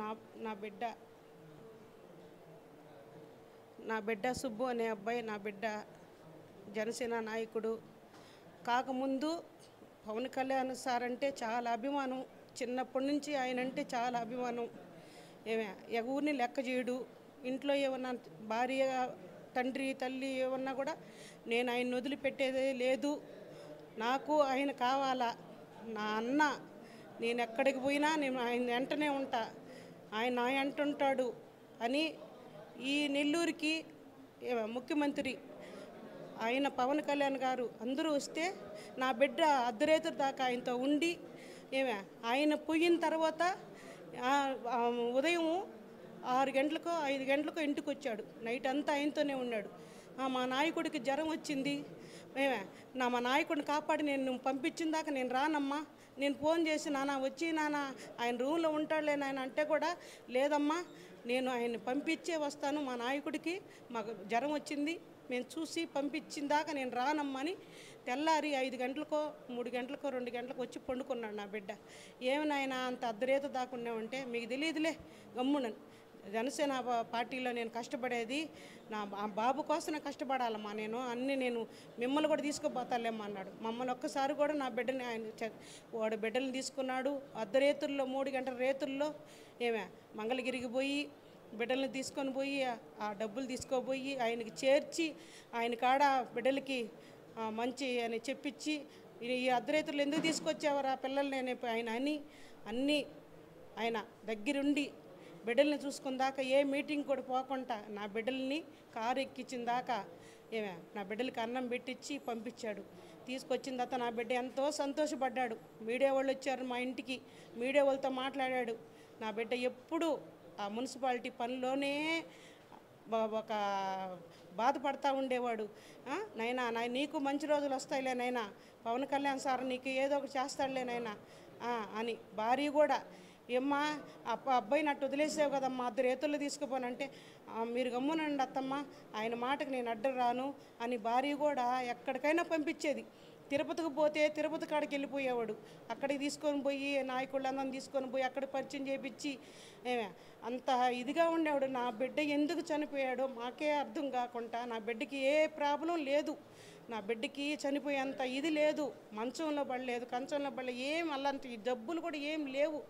[SPEAKER 5] నా బిడ్డ సుబ్బు అనే అబ్బాయి నా బిడ్డ జనసేన నాయకుడు. కాకముందు పవన్ కళ్యాణ్ సార్ అంటే చాలా అభిమానం. చిన్నప్పటి నుంచి ఆయన అంటే చాలా అభిమానం. ఎవరిని లెక్క చేయడు. ఇంట్లో ఏమన్నా భార్య తండ్రి తల్లి ఏమన్నా కూడా నేను ఆయన వదిలిపెట్టేదే లేదు. నాకు ఆయన కావాలా. నా అన్న నేను ఎక్కడికి పోయినా నేను ఆయన వెంటనే ఉంటా, ఆయన నా అంటుంటాడు అని ఈ నెల్లూరుకి ముఖ్యమంత్రి ఆయన పవన్ కళ్యాణ్ గారు అందరూ వస్తే నా బిడ్డ అర్ధరేతుల దాకా ఆయనతో ఉండి ఆయన పోయిన తర్వాత ఉదయం 6 గంటలకో 5 గంటలకో ఇంటికి వచ్చాడు. నైట్ అంతా ఆయనతోనే ఉన్నాడు. మా నాయకుడికి జ్వరం వచ్చింది, మా నాయకుడిని కాపాడి నేను పంపించిన దాకా నేను రానమ్మా. నేను ఫోన్ చేసి నాన్న వచ్చి నాన్న ఆయన రూమ్లో ఉంటాడులే నాయన అంటే కూడా లేదమ్మా నేను ఆయన పంపించే వస్తాను, మా నాయకుడికి మాకు జ్వరం వచ్చింది మేము చూసి పంపించిన దాకా నేను రానమ్మని తెల్లారి 5 గంటలకో 3 గంటలకో 2 గంటలకు వచ్చి పండుకున్నాడు నా బిడ్డ. ఏమైనా అంత అర్ధరేత దాకా ఉన్నామంటే మీకు తెలియదులే గమ్మునని. జనసేన పార్టీలో నేను కష్టపడేది నా బాబు కోసమే కష్టపడాలమ్మా, నేను మిమ్మల్ని కూడా తీసుకుపోతాలేమ్మా అన్నాడు. మమ్మల్ని ఒక్కసారి కూడా నా బిడ్డని ఆయన వాడు బిడ్డలను తీసుకున్నాడు. అర్ధరేతుల్లో 3 గంటల రేతుల్లో మంగళగిరికి పోయి బిడ్డలను తీసుకొని పోయి ఆ డబ్బులు తీసుకోపోయి ఆయనకి చేర్చి ఆయన కాడ బిడ్డలకి మంచి అని చెప్పించి ఈ అర్ధరేతులు ఎందుకు తీసుకొచ్చేవారు ఆ పిల్లల్ని ఆయన అన్నీ ఆయన దగ్గరుండి బిడ్డల్ని చూసుకున్న దాకా ఏ మీటింగ్ కూడా పోకుండా నా బిడ్డల్ని కారు ఎక్కించిన దాకా నా బిడ్డలకి అన్నం పెట్టించి పంపించాడు. తీసుకొచ్చిన తర్వాత నా బిడ్డ ఎంతో సంతోషపడ్డాడు. మీడియా వాళ్ళు వచ్చారు మా ఇంటికి, మీడియా వాళ్ళతో మాట్లాడాడు. నా బిడ్డ ఎప్పుడు ఆ మున్సిపాలిటీ పనిలోనే ఒక బాధపడతా ఉండేవాడు. నైనా నీకు మంచి రోజులు వస్తాయిలే నైనా, పవన్ కళ్యాణ్ సార్ నీకు ఏదో ఒకటి చేస్తాడులే నైనా అని. భార్య కూడా ఏమ్మా అబ్బాయి నట్టు వదిలేసావు కదమ్మా అర్ధరేతుల్లో తీసుకుపోనంటే మీరు గమ్మునండి అత్తమ్మ ఆయన మాటకు నేను అడ్డు రాను అని భార్య కూడా ఎక్కడికైనా పంపించేది. తిరుపతికి పోతే తిరుపతి కాడికి వెళ్ళిపోయేవాడు. అక్కడికి తీసుకొని పోయి నాయకుళ్ళందరం తీసుకొని పోయి అక్కడ పరిచయం చేయించి అంత ఇదిగా ఉండేవాడు. నా బిడ్డ ఎందుకు చనిపోయాడో మాకే అర్థం కాకుండా, నా బిడ్డకి ఏ ప్రాబ్లం లేదు, నా బిడ్డకి చనిపోయేంత ఇది లేదు, మంచంలో పడలేదు, కంచంలో పడలేదు, ఏం అలాంటి జబ్బులు కూడా ఏం లేవు.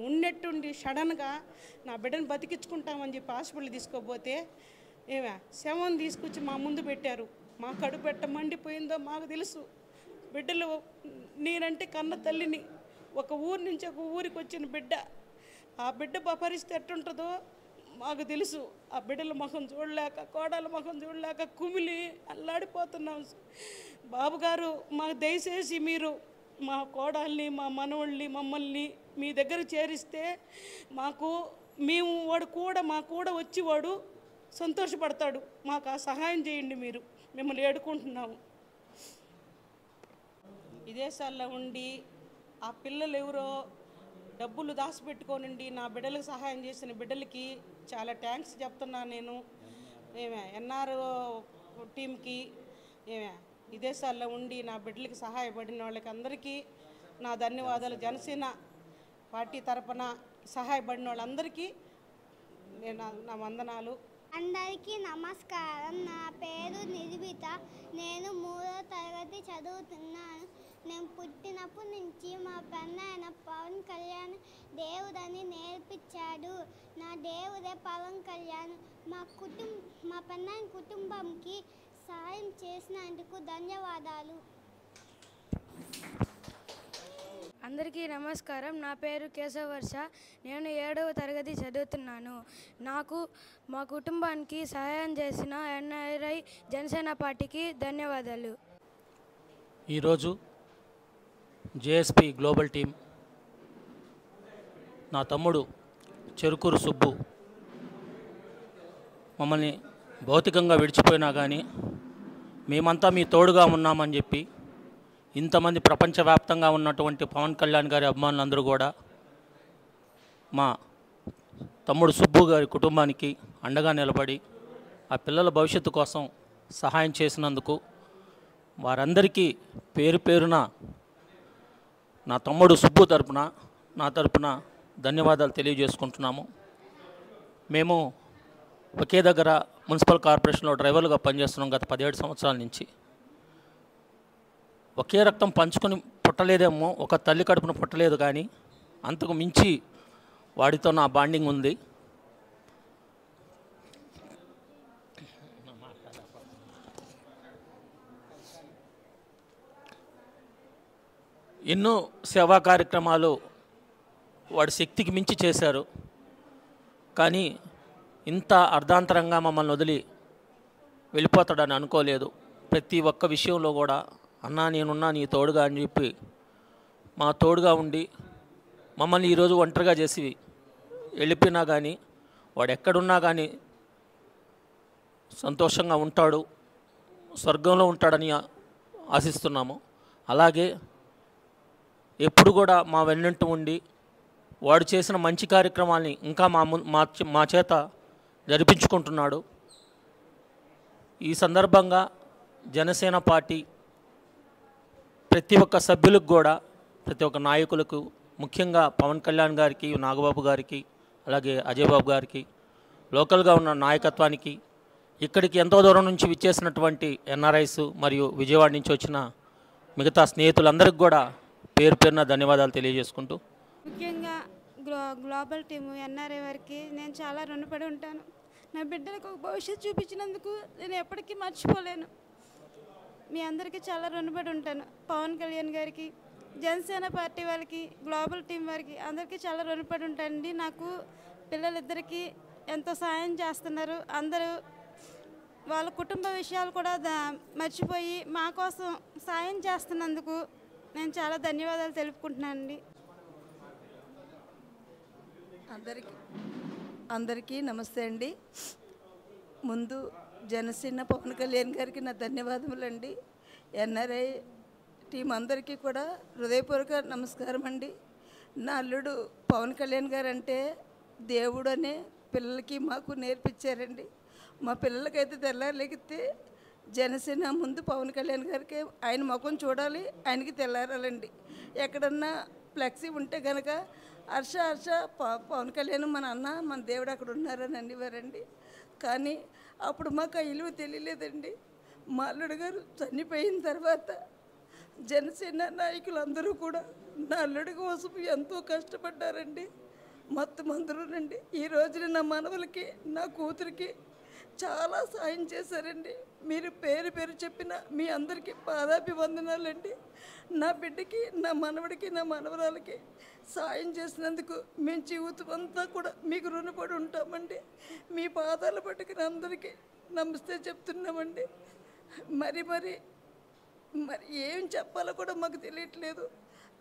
[SPEAKER 5] ఉన్నట్టుండి సడన్గా నా బిడ్డను బతికించుకుంటామని చెప్పి హాస్పిటల్ తీసుకోపోతే శవం తీసుకొచ్చి మా ముందు పెట్టారు. మా కడుపెట్ట మండిపోయిందో మాకు తెలుసు. బిడ్డలు నేనంటే కన్న తల్లిని, ఒక ఊరి నుంచి ఒక ఊరికి వచ్చిన బిడ్డ, ఆ బిడ్డ పరిస్థితి ఎట్టుంటుందో మాకు తెలుసు. ఆ బిడ్డల ముఖం చూడలేక, కోడల ముఖం చూడలేక కుమిలి అల్లాడిపోతున్నాం. బాబుగారు మాకు దయచేసి మీరు మా కోడల్ని, మా మనవళ్ళని, మమ్మల్ని మీ దగ్గర చేరిస్తే మేము వాడు కూడా మా కూడా వచ్చి వాడు సంతోషపడతాడు. మాకు ఆ సహాయం చేయండి, మీరు మిమ్మల్ని ఏడుకుంటున్నాము. విదేశాల్లో ఉండి ఆ పిల్లలు ఎవరో డబ్బులు దాచిపెట్టుకోనండి నా బిడ్డలకు సహాయం చేసిన బిడ్డలకి చాలా థ్యాంక్స్ చెప్తున్నాను నేను. ఎన్ఆర్ఓ టీంకి, విదేశాల్లో ఉండి నా బిడ్డలకి సహాయపడిన వాళ్ళకి అందరికీ నా ధన్యవాదాలు. జనసేన పార్టీ తరపున సహాయపడిన వాళ్ళందరికీ నా వందనాలు.
[SPEAKER 6] అందరికీ నమస్కారం. నా పేరు నిర్విత. నేను 3వ తరగతి చదువుతున్నాను. నేను పుట్టినప్పటి నుంచి మా పెన్నైన పవన్ కళ్యాణ్ దేవుడని నేర్పించాడు. నా దేవుడే పవన్ కళ్యాణ్. మా పెన్నైన కుటుంబంకి సాయం చేసినందుకు ధన్యవాదాలు.
[SPEAKER 2] అందరికీ నమస్కారం. నా పేరు కేశవర్ష. నేను 7వ తరగతి చదువుతున్నాను. నాకు మా కుటుంబానికి సహాయం చేసిన ఎన్ఆర్ఐ జనసేన పార్టీకి ధన్యవాదాలు.
[SPEAKER 7] ఈరోజు జేఎస్పీ గ్లోబల్ టీం నా తమ్ముడు చెరుకూరు సుబ్బు మమ్మల్ని భౌతికంగా విడిచిపోయినా కానీ మేమంతా మీ తోడుగా ఉన్నామని చెప్పి ఇంతమంది ప్రపంచవ్యాప్తంగా ఉన్నటువంటి పవన్ కళ్యాణ్ గారి అభిమానులందరూ కూడా మా తమ్ముడు సుబ్బు గారి కుటుంబానికి అండగా నిలబడి ఆ పిల్లల భవిష్యత్తు కోసం సహాయం చేసినందుకు వారందరికీ పేరు పేరున నా తమ్ముడు సుబ్బు తరపున, నా తరపున ధన్యవాదాలు తెలియజేసుకుంటున్నాము. మేము ఒకే దగ్గర మున్సిపల్ కార్పొరేషన్లో డ్రైవర్లుగా పనిచేస్తున్నాం గత 17 సంవత్సరాల నుంచి. ఒకే రక్తం పంచుకొని పుట్టలేదేమో, ఒక తల్లి కడుపున పుట్టలేదు, కానీ అంతకు మించి వాడితో నా బాండింగ్ ఉంది. ఎన్నో సేవా కార్యక్రమాలు వాడి శక్తికి మించి చేశారు. కానీ ఇంత అర్ధాంతరంగా మమ్మల్ని వదిలి వెళ్ళిపోతాడని అనుకోలేదు. ప్రతి ఒక్క విషయంలో కూడా అన్నా నేనున్నా నీ తోడుగా అని చెప్పి మా తోడుగా ఉండి మమ్మల్ని ఈరోజు ఒంటరిగా చేసి వెళ్ళిపోయినా కానీ వాడు ఎక్కడున్నా కానీ సంతోషంగా ఉంటాడు, స్వర్గంలో ఉంటాడని ఆశిస్తున్నాము. అలాగే ఎప్పుడు కూడా మా వెన్నంటూ ఉండి వాడు చేసిన మంచి కార్యక్రమాల్ని ఇంకా మా చేత జరిపించుకుంటున్నాడు. ఈ సందర్భంగా జనసేన పార్టీ ప్రతి ఒక్క సభ్యులకు కూడా, ప్రతి ఒక్క నాయకులకు, ముఖ్యంగా పవన్ కళ్యాణ్ గారికి, నాగబాబు గారికి, అలాగే అజయ్ బాబు గారికి, లోకల్గా ఉన్న నాయకత్వానికి, ఇక్కడికి ఎంతో దూరం నుంచి విచ్చేసినటువంటి ఎన్ఆర్ఐస్ మరియు విజయవాడ నుంచి వచ్చిన మిగతా స్నేహితులందరికీ కూడా పేరు పేరున ధన్యవాదాలు తెలియజేసుకుంటూ,
[SPEAKER 8] ముఖ్యంగా గ్లోబల్ టీము ఎన్ఆర్ఐ వారికి నేను చాలా రుణపడి ఉంటాను. నా బిడ్డలకు ఒక భవిష్యత్తు చూపించినందుకు నేను ఎప్పటికీ మర్చిపోలేను. మీ అందరికీ చాలా రుణపడి ఉంటాను. పవన్ కళ్యాణ్ గారికి, జనసేన పార్టీ వాళ్ళకి, గ్లోబల్ టీం వారికి అందరికీ చాలా రుణపడి ఉంటానండి. నాకు పిల్లలిద్దరికీ ఎంతో సాయం చేస్తున్నారు. అందరూ వాళ్ళ కుటుంబ విషయాలు కూడా మర్చిపోయి మా కోసం సాయం చేస్తున్నందుకు నేను చాలా ధన్యవాదాలు తెలుపుకుంటున్నానండి.
[SPEAKER 4] అందరికీ నమస్తే అండి. ముందు జనసేన పవన్ కళ్యాణ్ గారికి నా ధన్యవాదములండి. ఎన్ఆర్ఐ టీం అందరికీ కూడా హృదయపూర్వక నమస్కారం అండి. నా అల్లుడు పవన్ కళ్యాణ్ గారు అంటే దేవుడు అనే పిల్లలకి మాకు నేర్పించారండి. మా పిల్లలకైతే తెల్లారలేగితే జనసేన ముందు పవన్ కళ్యాణ్ గారికి ఆయన ముఖం చూడాలి, ఆయనకి తెల్లారాలండి. ఎక్కడన్నా ఫ్లెక్సీ ఉంటే కనుక హర్ష హర్ష పవన్ కళ్యాణ్ మన అన్న మన దేవుడు అక్కడ ఉన్నారని అనేవారండి. కానీ అప్పుడు మాకు ఆ ఇలువ తెలియలేదండి. మా అల్లుడు గారు చనిపోయిన తర్వాత జనసేన నాయకులందరూ కూడా నా అల్లుడి కోసం ఎంతో కష్టపడ్డారండి. మొత్తం అందరూనండి. ఈ రోజున నా మనవలకి నా కూతురికి చాలా సాయం చేశారండి. మీరు పేరు పేరు చెప్పిన మీ అందరికీ పాదాభివందనాలండి. నా బిడ్డకి నా మనవడికి నా మనవరాలకి సాయం చేసినందుకు మేము జీవితం అంతా కూడా మీకు రుణపడి ఉంటామండి. మీ పాదాలు పట్టుకుని అందరికీ నమస్తే చెప్తున్నామండి. మరి మరి మరి ఏం చెప్పాలో కూడా మాకు తెలియట్లేదు.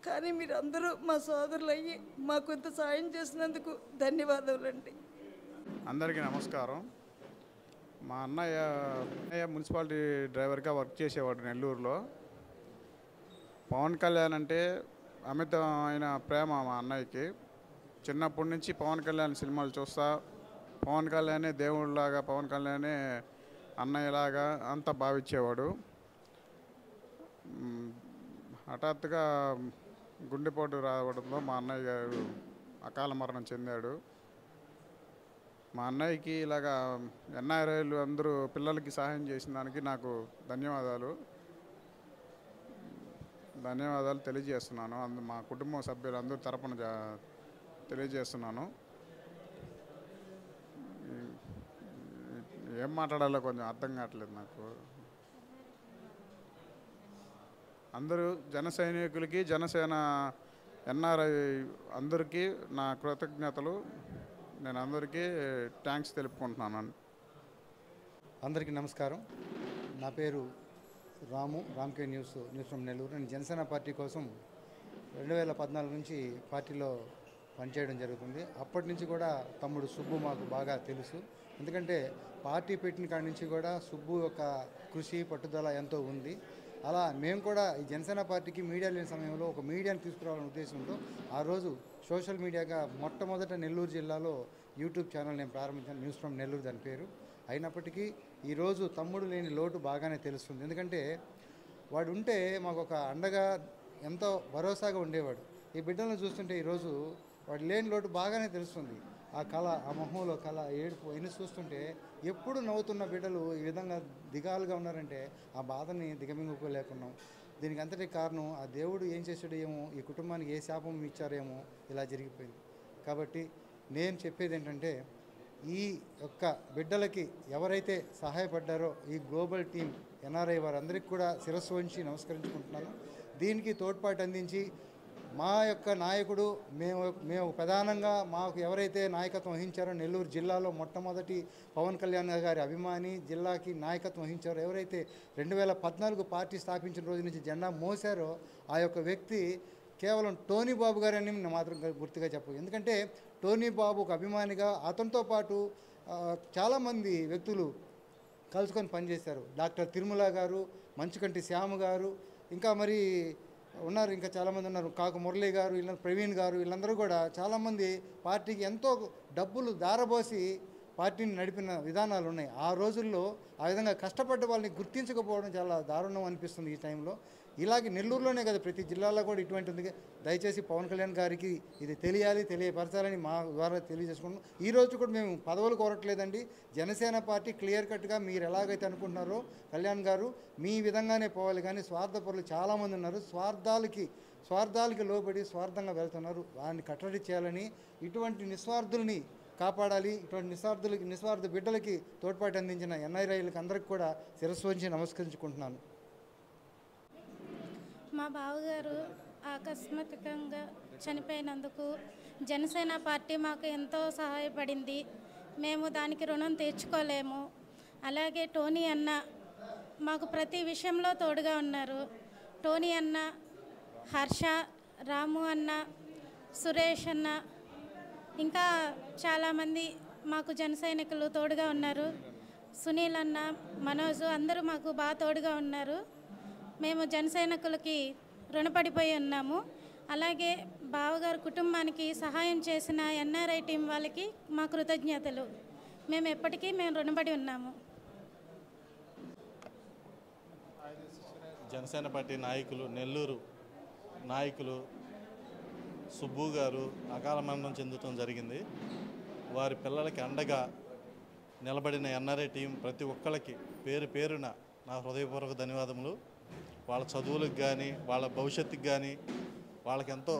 [SPEAKER 4] కానీ మీరు అందరూ మా సోదరులు అయ్యి మాకు ఇంత సాయం చేసినందుకు ధన్యవాదాలండి.
[SPEAKER 9] అందరికీ నమస్కారం. మా అన్నయ్య మున్సిపాలిటీ డ్రైవర్గా వర్క్ చేసేవాడు నెల్లూరులో. పవన్ కళ్యాణ్ అంటే అమితమైన ప్రేమ మా అన్నయ్యకి. చిన్నప్పటి నుంచి పవన్ కళ్యాణ్ సినిమాలు చూస్తా, పవన్ కళ్యాణే దేవుడిలాగా, పవన్ కళ్యాణే అన్నయ్యలాగా అంతా భావించేవాడు. హఠాత్తుగా గుండెపోటు రావడంతో మా అన్నయ్య గారు అకాల మరణం చెందాడు. మా అన్నయ్యకి ఇలాగా ఎన్ఆర్ఐలు అందరూ పిల్లలకి సహాయం చేసిన దానికి నాకు ధన్యవాదాలు తెలియజేస్తున్నాను. మా కుటుంబ సభ్యులందరూ తరపున తెలియజేస్తున్నాను. ఏం మాట్లాడాలో కొంచెం అర్థం కావట్లేదు నాకు. అందరూ జన సైనికులకి, జనసేన ఎన్ఆర్ఐ అందరికీ నా కృతజ్ఞతలు. నేను అందరికీ థ్యాంక్స్ తెలుపుకుంటున్నాను.
[SPEAKER 10] అందరికీ నమస్కారం. నా పేరు రామ్కే న్యూస్ ఫ్రమ్ నెల్లూరు. నేను జనసేన పార్టీ కోసం 2014 నుంచి పార్టీలో పనిచేయడం జరుగుతుంది. అప్పటి నుంచి కూడా తమ్ముడు సుబ్బు మాకు బాగా తెలుసు. ఎందుకంటే పార్టీ పెట్టిన కాడి నుంచి కూడా సుబ్బు యొక్క కృషి పట్టుదల ఎంతో ఉంది. అలా మేము కూడా ఈ జనసేన పార్టీకి మీడియా లేని సమయంలో ఒక మీడియాని తీసుకురావాలనే ఉద్దేశంతో ఆ రోజు సోషల్ మీడియాగా మొట్టమొదట నెల్లూరు జిల్లాలో యూట్యూబ్ ఛానల్ నేను ప్రారంభించాను, న్యూస్ ఫ్రమ్ నెల్లూరు దాని పేరు. అయినప్పటికీ ఈరోజు తమ్ముడు లేని లోటు బాగానే తెలుస్తుంది. ఎందుకంటే వాడు ఉంటే మాకు ఒక అండగా ఎంతో భరోసాగా ఉండేవాడు. ఈ బిడ్డలను చూస్తుంటే ఈరోజు వాడు లేని లోటు బాగానే తెలుస్తుంది. ఆ కళ, ఆ మొహంలో కళ, ఏడుపు అయినా చూస్తుంటే ఎప్పుడు నవ్వుతున్న బిడ్డలు ఈ విధంగా దిగాలుగా ఉన్నారంటే ఆ బాధని దిగమింగుకోలేకున్నాం. దీనికి అంతటి కారణం ఆ దేవుడు ఏం చేసాడో ఏమో, ఈ కుటుంబానికి ఏ శాపం ఇచ్చారేమో ఇలా జరిగిపోయింది. కాబట్టి నేను చెప్పేది ఏంటంటే ఈ యొక్క బిడ్డలకి ఎవరైతే సహాయపడ్డారో ఈ గ్లోబల్ టీం ఎన్ఆర్ఐ వారందరికీ కూడా శిరస్సు వంచి నమస్కరించుకుంటున్నాను. దీనికి తోడ్పాటు అందించి మా యొక్క నాయకుడు మేము ప్రధానంగా మాకు ఎవరైతే నాయకత్వం వహించారో నెల్లూరు జిల్లాలో మొట్టమొదటి పవన్ కళ్యాణ్ గారి అభిమాని, జిల్లాకి నాయకత్వం వహించారో, ఎవరైతే 2014 పార్టీ స్థాపించిన రోజు నుంచి జెండా మోసారో ఆ యొక్క వ్యక్తి కేవలం టోనీ బాబు గారని నేను మాత్రం గుర్తుగా చెప్పు. ఎందుకంటే టోనీ బాబు ఒక అభిమానిగా అతనితో పాటు చాలామంది వ్యక్తులు కలుసుకొని పనిచేశారు. డాక్టర్ తిరుమల గారు, మంచుకంటి శ్యాము గారు, ఇంకా మరి ఉన్నారు, ఇంకా చాలామంది ఉన్నారు, కాకు మురళి గారు, ప్రవీణ్ గారు, వీళ్ళందరూ కూడా చాలామంది పార్టీకి ఎంతో డబ్బులు దారబోసి పార్టీని నడిపిన విధానాలు ఉన్నాయి. ఆ రోజుల్లో ఆ విధంగా కష్టపడ్డ వాళ్ళని గుర్తించకపోవడం చాలా దారుణం అనిపిస్తుంది ఈ టైంలో. ఇలాగే నెల్లూరులోనే కదా ప్రతి జిల్లాలో కూడా ఇటువంటి ఉంది. దయచేసి పవన్ కళ్యాణ్ గారికి ఇది తెలియపరచాలని మా ద్వారా తెలియజేసుకుంటున్నాం. ఈ రోజు కూడా మేము పదవులు కోరట్లేదండి. జనసేన పార్టీ క్లియర్ కట్గా మీరు ఎలాగైతే అనుకుంటున్నారో కళ్యాణ్ గారు మీ విధంగానే పోవాలి. కానీ స్వార్థపరులు చాలామంది ఉన్నారు, స్వార్థాలకి లోబడి స్వార్థంగా వెళ్తున్నారు. వారిని కట్టడి చేయాలని, ఇటువంటి నిస్వార్థుల్ని కాపాడాలి. ఇటువంటి నిస్వార్థ బిడ్డలకి తోడ్పాటు అందించిన ఎన్ఆర్ఐలకు అందరికీ కూడా శిరస్సు వంచి నమస్కరించుకుంటున్నాను.
[SPEAKER 8] మా బావగారు ఆకస్మికంగా చనిపోయినందుకు జనసేన పార్టీ మాకు ఎంతో సహాయపడింది. మేము దానికి రుణం తీర్చుకోలేము. అలాగే టోనీ అన్న మాకు ప్రతి విషయంలో తోడుగా ఉన్నారు. టోనీ అన్న, హర్ష, రాము అన్న, సురేష్ అన్న, ఇంకా చాలామంది మాకు జన సైనికులు తోడుగా ఉన్నారు. సునీల్ అన్న, మనోజ్ అందరూ మాకు బాగా తోడుగా ఉన్నారు. మేము జన సైనికులకి రుణపడిపోయి ఉన్నాము. అలాగే బావగారు కుటుంబానికి సహాయం చేసిన ఎన్ఆర్ఐ టీం వాళ్ళకి మా కృతజ్ఞతలు. మేము ఎప్పటికీ రుణపడి ఉన్నాము.
[SPEAKER 11] జనసేన పార్టీ నాయకులు, నెల్లూరు నాయకులు సుబ్బు గారు అకాల మరణం చెందడం జరిగింది. వారి పిల్లలకి అండగా నిలబడిన ఎన్ఆర్ఐ టీం ప్రతి ఒక్కరికి పేరు పేరున నా హృదయపూర్వక ధన్యవాదములు. వాళ్ళ చదువులకు కానీ, వాళ్ళ భవిష్యత్తుకు కానీ వాళ్ళకెంతో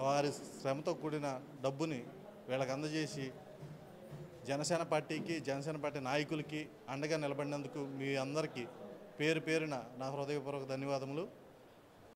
[SPEAKER 11] వారి శ్రమతో కూడిన డబ్బుని వీళ్ళకి అందజేసి జనసేన పార్టీకి, జనసేన పార్టీ నాయకులకి అండగా నిలబడినందుకు మీ అందరికీ పేరు పేరున నా హృదయపూర్వక ధన్యవాదములు.